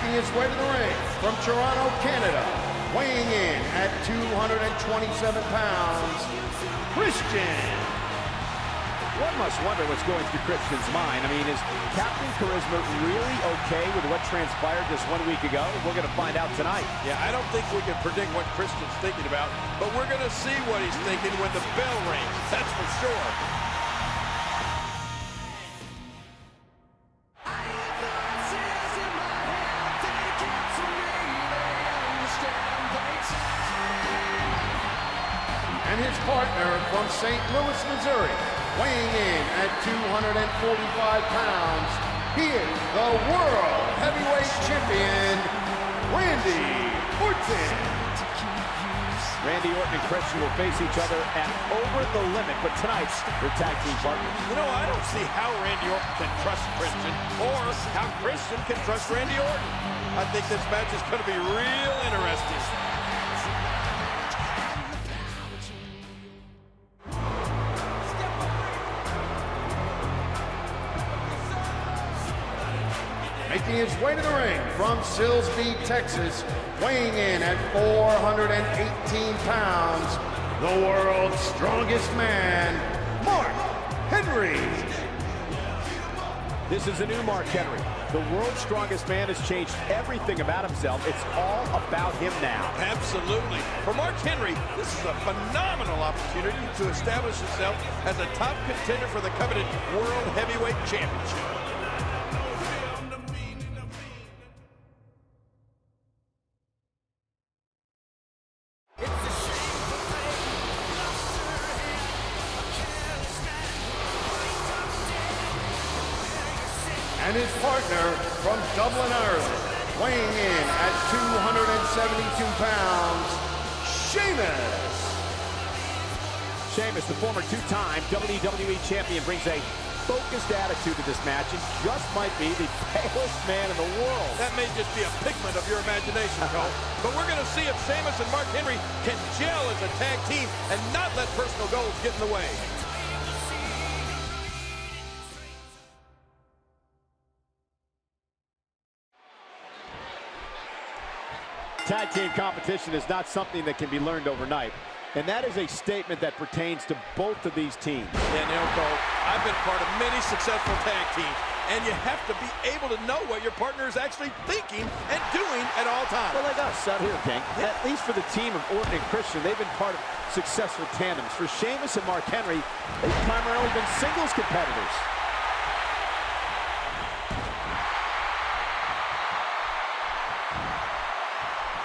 Making his way to the ring from Toronto, Canada, weighing in at 227 pounds, Christian. One must wonder what's going through Christian's mind. I mean, is Captain Charisma really okay with what transpired just 1 week ago? We're going to find out tonight. Yeah, I don't think we can predict what Christian's thinking about, but we're going to see what he's thinking when the bell rings. That's for sure. And his partner from St. Louis, Missouri, weighing in at 245 pounds, he is the World Heavyweight Champion, Randy Orton. Randy Orton and Christian will face each other at Over the Limit, but tonight, they're tag team partners. You know, I don't see how Randy Orton can trust Christian, or how Christian can trust Randy Orton. I think this match is going to be real interesting. Making his way to the ring from Silsbee, Texas, weighing in at 418 pounds, the world's strongest man, Mark Henry. This is a new Mark Henry. The world's strongest man has changed everything about himself. It's all about him now. Absolutely. For Mark Henry, this is a phenomenal opportunity to establish himself as a top contender for the coveted World Heavyweight Championship. And his partner from Dublin, Ireland, weighing in at 272 pounds, Sheamus. Sheamus, the former two-time WWE champion, brings a focused attitude to this match and just might be the palest man in the world. That may just be a figment of your imagination, Cole. But we're going to see if Sheamus and Mark Henry can gel as a tag team and not let personal goals get in the way. Tag team competition is not something that can be learned overnight. And that is a statement that pertains to both of these teams. Yeah, now, Cole, I've been part of many successful tag teams, and you have to be able to know what your partner is actually thinking and doing at all times. Well, like us out here, King. At least for the team of Orton and Christian, they've been part of successful tandems. For Sheamus and Mark Henry, they've primarily been singles competitors.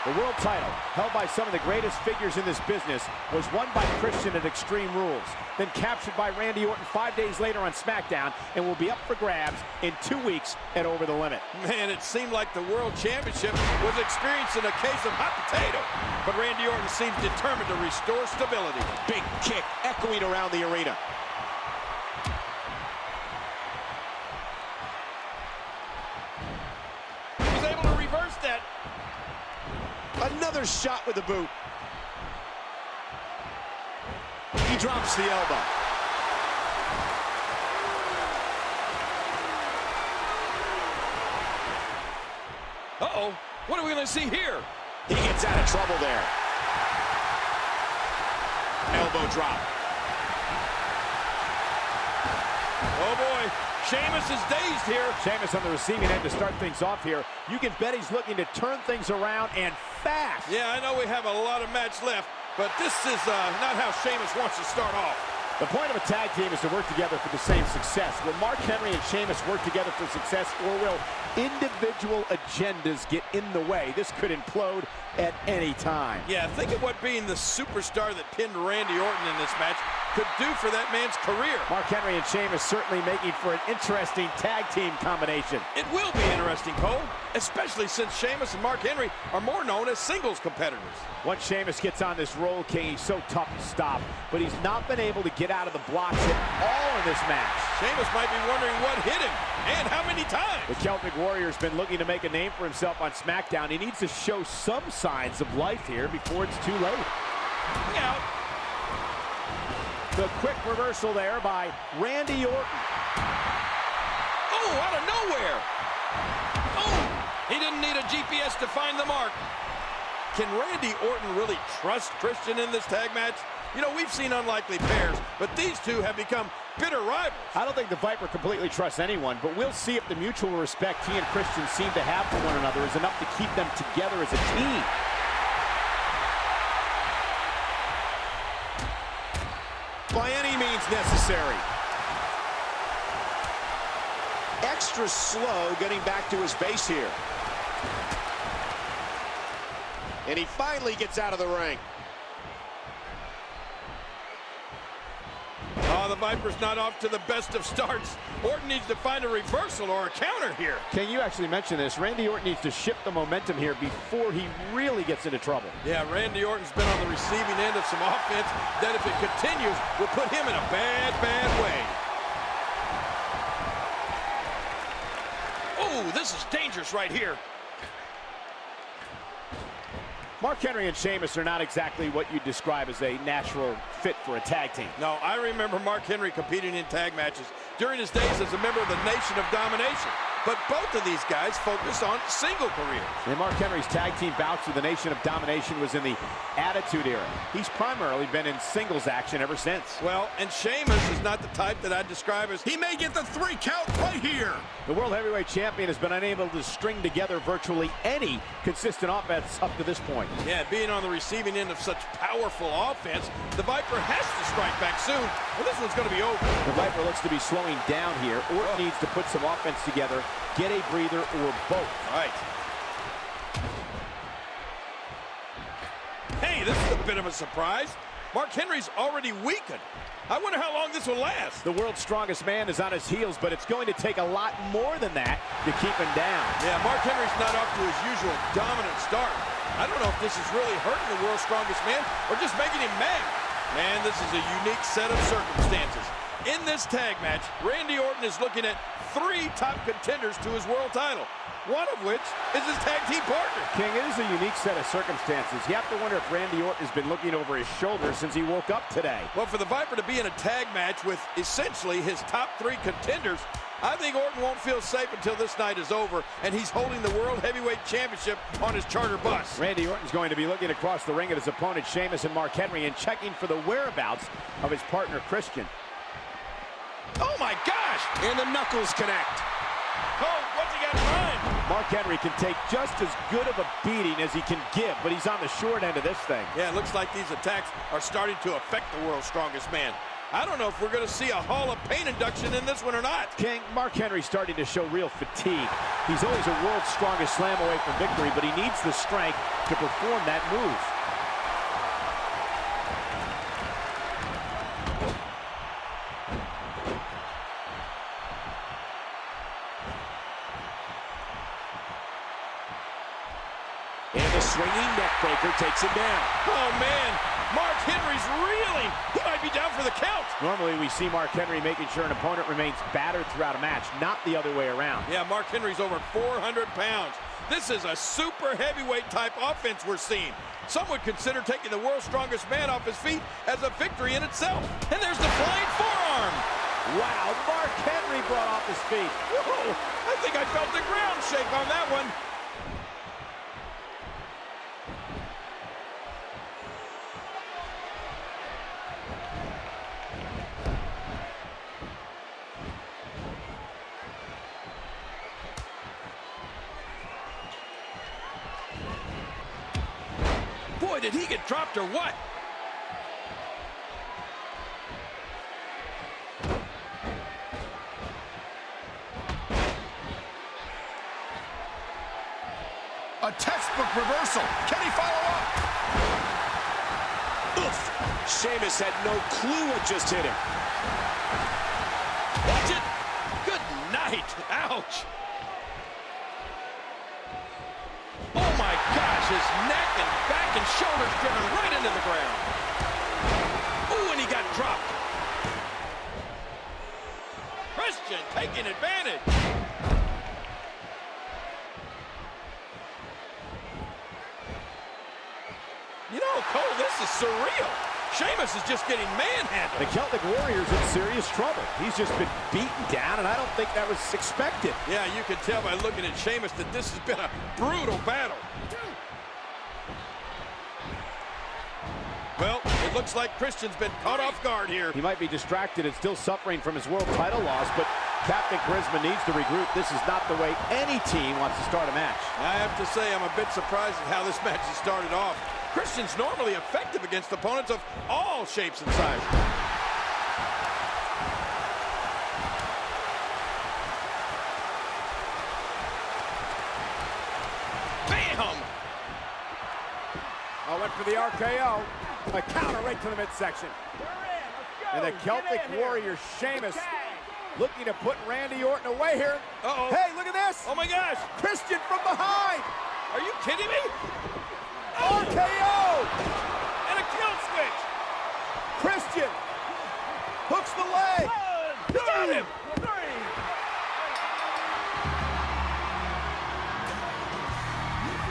The world title, held by some of the greatest figures in this business, was won by Christian at Extreme Rules, then captured by Randy Orton 5 days later on Smackdown, and will be up for grabs in 2 weeks at Over the Limit. Man, it seemed like the World Championship was experiencing a case of hot potato, but Randy Orton seems determined to restore stability. Big kick echoing around the arena. He was able to reverse that. Another shot with the boot. He drops the elbow. Uh-oh, what are we going to see here? He gets out of trouble there. Elbow drop. Oh boy, Sheamus is dazed here. Sheamus on the receiving end to start things off here. You can bet he's looking to turn things around and fast. Yeah, I know we have a lot of match left, but this is not how Sheamus wants to start off. The point of a tag team is to work together for the same success. Will Mark Henry and Sheamus work together for success, or will individual agendas get in the way? This could implode at any time. Yeah, think of what being the superstar that pinned Randy Orton in this match could do for that man's career. Mark Henry and Sheamus certainly making for an interesting tag team combination. It will be interesting, Cole, especially since Sheamus and Mark Henry are more known as singles competitors. Once Sheamus gets on this roll, King, he's so tough to stop, but he's not been able to get out of the blocks at all in this match. Sheamus might be wondering what hit him and how many times. The Celtic Warrior's been looking to make a name for himself on Smackdown. He needs to show some signs of life here before it's too late. Look out. The quick reversal there by Randy Orton. Oh, out of nowhere. Oh, he He didn't need a GPS to find the mark. Can Randy Orton really trust Christian in this tag match? You know, we've seen unlikely pairs, but these two have become bitter rivals. I don't think the Viper completely trusts anyone, but we'll see if the mutual respect he and Christian seem to have for one another is enough to keep them together as a team. By any means necessary. Extra slow getting back to his base here. And he finally gets out of the ring. Oh, the Viper's not off to the best of starts. Orton needs to find a reversal or a counter here. King, you actually mentioned this. Randy Orton needs to shift the momentum here before he really gets into trouble. Yeah, Randy Orton's been on the receiving end of some offense that, if it continues, will put him in a bad, bad way. Oh, this is dangerous right here. Mark Henry and Sheamus are not exactly what you'd describe as a natural fit for a tag team. No, I remember Mark Henry competing in tag matches during his days as a member of the Nation of Domination. But both of these guys focus on single careers. And Mark Henry's tag team bouts with the Nation of Domination was in the Attitude Era. He's primarily been in singles action ever since. Well, and Sheamus is not the type that I'd describe as... He may get the 3 count right here. The World Heavyweight Champion has been unable to string together virtually any consistent offense up to this point. Yeah, being on the receiving end of such powerful offense, the Viper has to strike back soon, or this one's going to be over. The Viper looks to be slowing down here. Orton needs to put some offense together, get a breather, or both. Right. Hey, this is a bit of a surprise. Mark Henry's already weakened. I wonder how long this will last. The world's strongest man is on his heels, but it's going to take a lot more than that to keep him down. Yeah, Mark Henry's not off to his usual dominant start. I don't know if this is really hurting the world's strongest man or just making him mad. Man, this is a unique set of circumstances. In this tag match, Randy Orton is looking at 3 top contenders to his world title, one of which is his tag team partner. King, it is a unique set of circumstances. You have to wonder if Randy Orton has been looking over his shoulder since he woke up today. Well, for the Viper to be in a tag match with essentially his top 3 contenders, I think Orton won't feel safe until this night is over and he's holding the World Heavyweight Championship on his charter bus. Randy Orton's going to be looking across the ring at his opponent, Sheamus and Mark Henry, and checking for the whereabouts of his partner, Christian. Oh, my gosh! And the knuckles connect. Oh, what's he got in mind? Mark Henry can take just as good of a beating as he can give, but he's on the short end of this thing. Yeah, it looks like these attacks are starting to affect the world's strongest man. I don't know if we're going to see a Hall of Pain induction in this one or not. King, Mark Henry's starting to show real fatigue. He's always a world's strongest slam away from victory, but he needs the strength to perform that move. And the swinging neckbreaker takes him down. Oh, man. Mark Henry's reeling. He might be down for the count. Normally, we see Mark Henry making sure an opponent remains battered throughout a match, not the other way around. Yeah, Mark Henry's over 400 pounds. This is a super heavyweight type offense we're seeing. Some would consider taking the world's strongest man off his feet as a victory in itself. And there's the flying forearm. Wow, Mark Henry brought off his feet. Whoa, I think I felt the ground shake on that one. Boy, did he get dropped or what? A textbook reversal. Can he follow up? Oof. Sheamus had no clue what just hit him. Watch it. Good night. Ouch. Oh, my gosh. His neck and back and shoulders driven right into the ground. Ooh, and he got dropped. Christian taking advantage. You know, Cole, this is surreal. Sheamus is just getting manhandled. The Celtic Warrior's in serious trouble. He's just been beaten down, and I don't think that was expected. Yeah, you can tell by looking at Sheamus that this has been a brutal battle. Well, it looks like Christian's been caught off guard here. He might be distracted and still suffering from his world title loss, but Captain Charisma needs to regroup. This is not the way any team wants to start a match. I have to say, I'm a bit surprised at how this match has started off. Christian's normally effective against opponents of all shapes and sizes. Bam! I went for the RKO. A counter right to the midsection. And the Celtic Warrior, Sheamus, looking to put Randy Orton away here. Uh-oh. Hey, look at this. Oh, my gosh. Christian from behind. Are you kidding me? RKO. And a kill switch. Christian hooks the leg. Got him.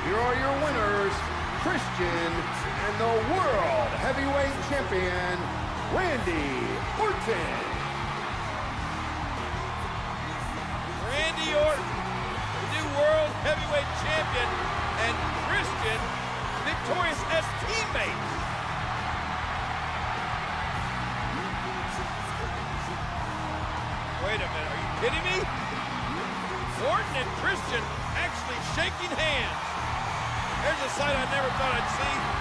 Here are your winners, Christian and the World Heavyweight Champion, Randy Orton. Randy Orton, the new World Heavyweight Champion, and Christian, victorious as teammates. Wait a minute, are you kidding me? Orton and Christian actually shaking hands. There's a sight I never thought I'd see.